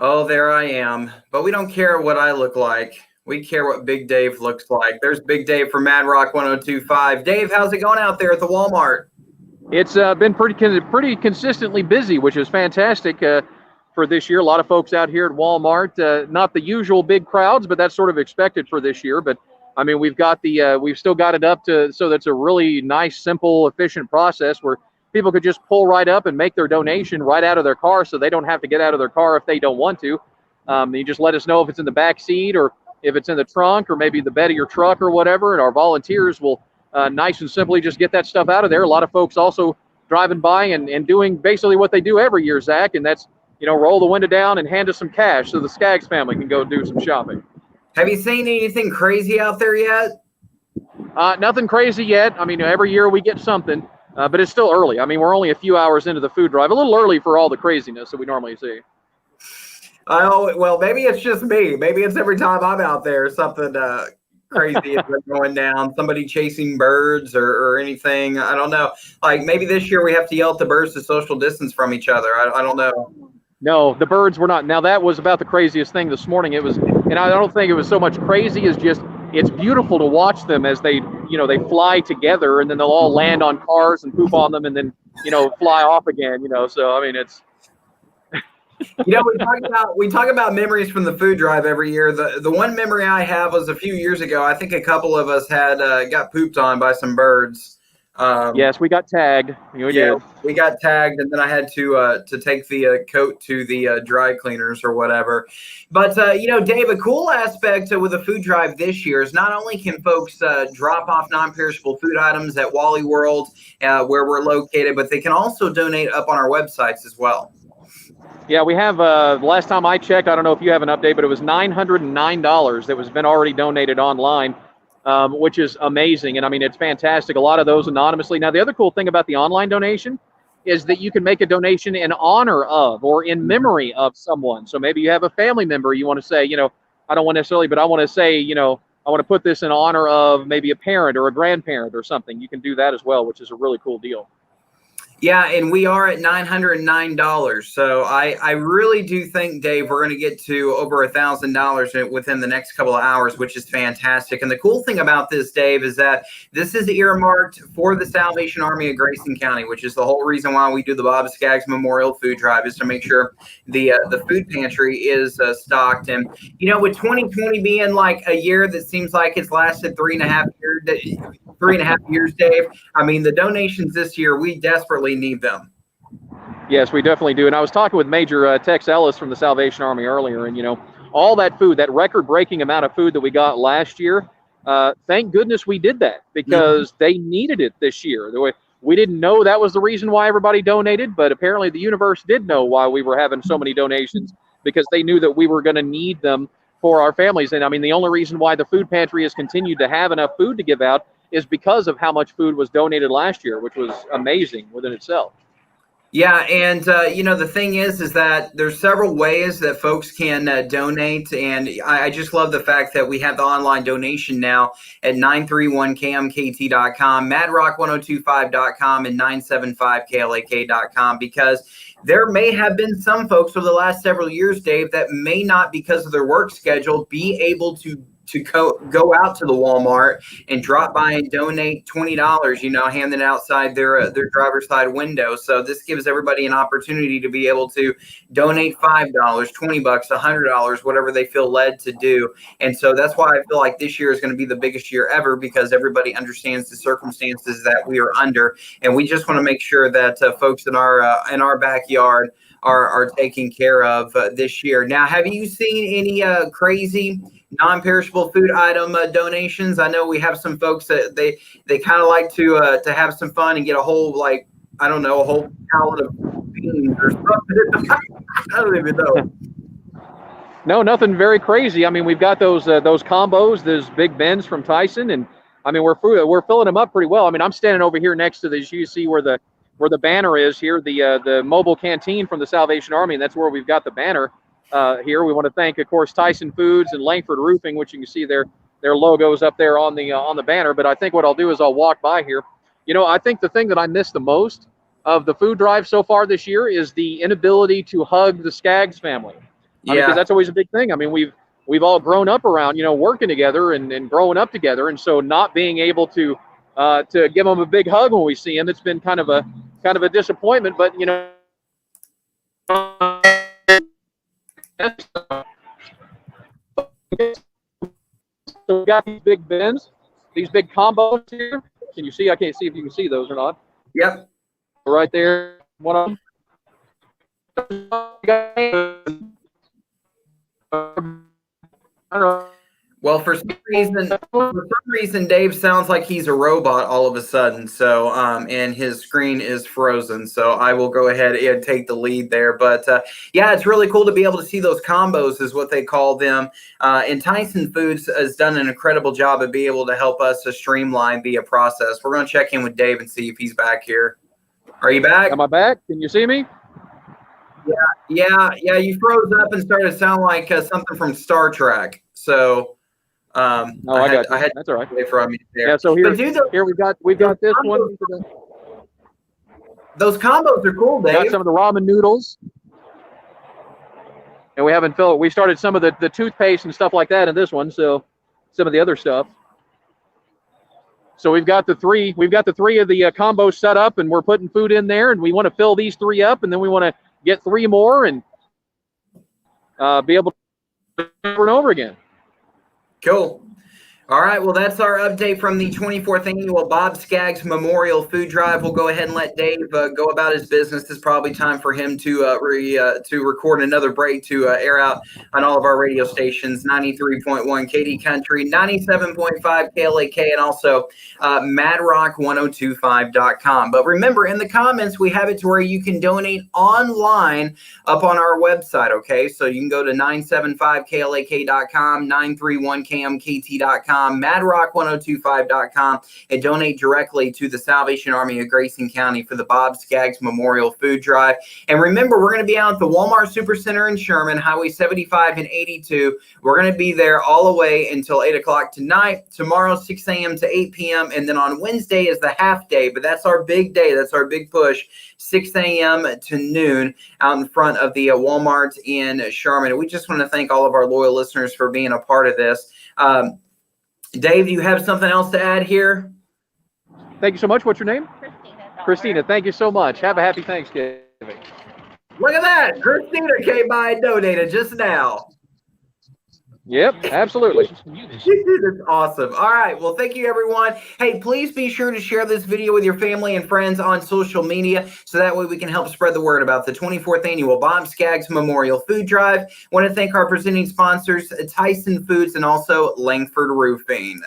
Oh, there I am. But we don't care what I look like. We care what Big Dave looks like. There's Big Dave from Mad Rock 1025. Dave, how's it going out there at the Walmart? It's been pretty consistently busy, which is fantastic for this year. A lot of folks out here at Walmart. Not the usual big crowds, but that's sort of expected for this year. But I mean, we've still got it up to so that's a really nice, simple, efficient process where people could just pull right up and make their donation right out of their car, so they don't have to get out of their car if they don't want to. You just let us know if it's in the back seat or if it's in the trunk or maybe the bed of your truck or whatever, and our volunteers will nice and simply just get that stuff out of there. A lot of folks also driving by and doing basically what they do every year, Zach, and that's, roll the window down and hand us some cash so the Skaggs family can go do some shopping. Have you seen anything crazy out there yet? Nothing crazy yet. I mean, every year we get something, but it's still early. I mean, we're only a few hours into the food drive, a little early for all the craziness that we normally see. Oh, well, maybe it's just me. Maybe it's every time I'm out there, something crazy is going down, somebody chasing birds or anything. I don't know. Like maybe this year we have to yell at the birds to social distance from each other. I don't know. No, the birds were not. Now that was about the craziest thing this morning. It was, and I don't think it was so much crazy as just it's beautiful to watch them as they fly together and then they'll all land on cars and poop on them and then fly off again. So I mean it's. We talk about memories from the food drive every year. The one memory I have was a few years ago. I think a couple of us had got pooped on by some birds. Yes, we got tagged. We got tagged, and then I had to take the coat to the dry cleaners or whatever. But Dave, a cool aspect with the food drive this year is not only can folks drop off non-perishable food items at Wally World, where we're located, but they can also donate up on our websites as well. Yeah, we have, the last time I checked, I don't know if you have an update, but it was $909 that was been already donated online, which is amazing. And I mean, it's fantastic. A lot of those anonymously. Now, the other cool thing about the online donation is that you can make a donation in honor of or in memory of someone. So maybe you have a family member you want to say, I don't want necessarily, but I want to say, I want to put this in honor of maybe a parent or a grandparent or something. You can do that as well, which is a really cool deal. Yeah, and we are at $909. So I really do think, Dave, we're going to get to over $1,000 within the next couple of hours, which is fantastic. And the cool thing about this, Dave, is that this is earmarked for the Salvation Army of Grayson County, which is the whole reason why we do the Bob Skaggs Memorial Food Drive, is to make sure the food pantry is stocked. And, with 2020 being like a year that seems like it's lasted 3.5 years, Dave, I mean, the donations this year, we desperately need them. Yes, we definitely do. And I was talking with Major Tex Ellis from the Salvation Army earlier, and all that food, that record-breaking amount of food that we got last year, thank goodness we did that because they needed it this year. We didn't know that was the reason why everybody donated, but apparently the universe did know why we were having so many donations because they knew that we were going to need them for our families. And I mean, the only reason why the food pantry has continued to have enough food to give out is because of how much food was donated last year, which was amazing within itself. Yeah, and the thing is that there's several ways that folks can donate, and I just love the fact that we have the online donation now at 931kmkt.com, madrock1025.com, and 975klak.com, because there may have been some folks over the last several years, Dave, that may not, because of their work schedule, be able to go out to the Walmart and drop by and donate $20, handing outside their driver's side window. So this gives everybody an opportunity to be able to donate $5, $20, $100, whatever they feel led to do. And so that's why I feel like this year is going to be the biggest year ever, because everybody understands the circumstances that we are under, and we just want to make sure that folks in our backyard are taken care of this year. Now, have you seen any crazy non-perishable food item donations? I know we have some folks that they kind of like to have some fun and get a whole, like, I don't know, a whole pallet of beans or something. I don't even know. No, nothing very crazy. I mean, we've got those combos, those big bins from Tyson, and I mean, we're filling them up pretty well. I mean, I'm standing over here next to this. You see where the banner is here, the mobile canteen from the Salvation Army, and that's where we've got the banner here. We want to thank, of course, Tyson Foods and Lankford Roofing, which you can see their logos up there on the banner. But I think what I'll do is I'll walk by here. I think the thing that I missed the most of the food drive so far this year is the inability to hug the Skaggs family. I mean, because that's always a big thing. I mean, we've all grown up around, working together and growing up together, and so not being able to give them a big hug when we see them, it's been kind of a disappointment. But so we got these big bins, these big combos here. Can you see? I can't see if you can see those or not. Yep. Right there, one of them. I don't know. Well, for some reason, Dave sounds like he's a robot all of a sudden. So, and his screen is frozen. So I will go ahead and take the lead there. But yeah, it's really cool to be able to see those combos, is what they call them. And Tyson Foods has done an incredible job of being able to help us to streamline the process. We're going to check in with Dave and see if he's back here. Are you back? Am I back? Can you see me? Yeah. You froze up and started to sound like something from Star Trek. So. I got you. That's all right. From you there. Yeah, so here we've got this one. Those combos are cool, Dave. Got some of the ramen noodles, and we haven't filled. We started some of the toothpaste and stuff like that in this one. So some of the other stuff. So we've got the three of the combos set up, and we're putting food in there, and we want to fill these 3 up, and then we want to get 3 more and be able to over and over again. Cool. All right. Well, that's our update from the 24th annual Bob Skaggs Memorial Food Drive. We'll go ahead and let Dave go about his business. It's probably time for him to record another break to air out on all of our radio stations: 93.1 KD Country, 97.5 KLAK, and also madrock1025.com. But remember, in the comments, we have it to where you can donate online up on our website. Okay, so you can go to 975klak.com, 931kmkt.com. madrock1025.com, and donate directly to the Salvation Army of Grayson County for the Bob Skaggs Memorial Food Drive. And remember, we're going to be out at the Walmart Supercenter in Sherman, Highway 75 and 82. We're going to be there all the way until 8 o'clock tonight. Tomorrow, 6 a.m. to 8 p.m. And then on Wednesday is the half day, but that's our big day. That's our big push, 6 a.m. to noon out in front of the Walmart in Sherman. And we just want to thank all of our loyal listeners for being a part of this. Dave, do you have something else to add here? Thank you so much. What's your name? Christina, thank you so much. Have a happy Thanksgiving. Look at that. Christina came by and donated just now. Yep, absolutely. That's awesome. All right. Well, thank you, everyone. Hey, please be sure to share this video with your family and friends on social media, so that way we can help spread the word about the 24th annual Bob Skaggs Memorial Food Drive. I want to thank our presenting sponsors, Tyson Foods and also Lankford Roofing.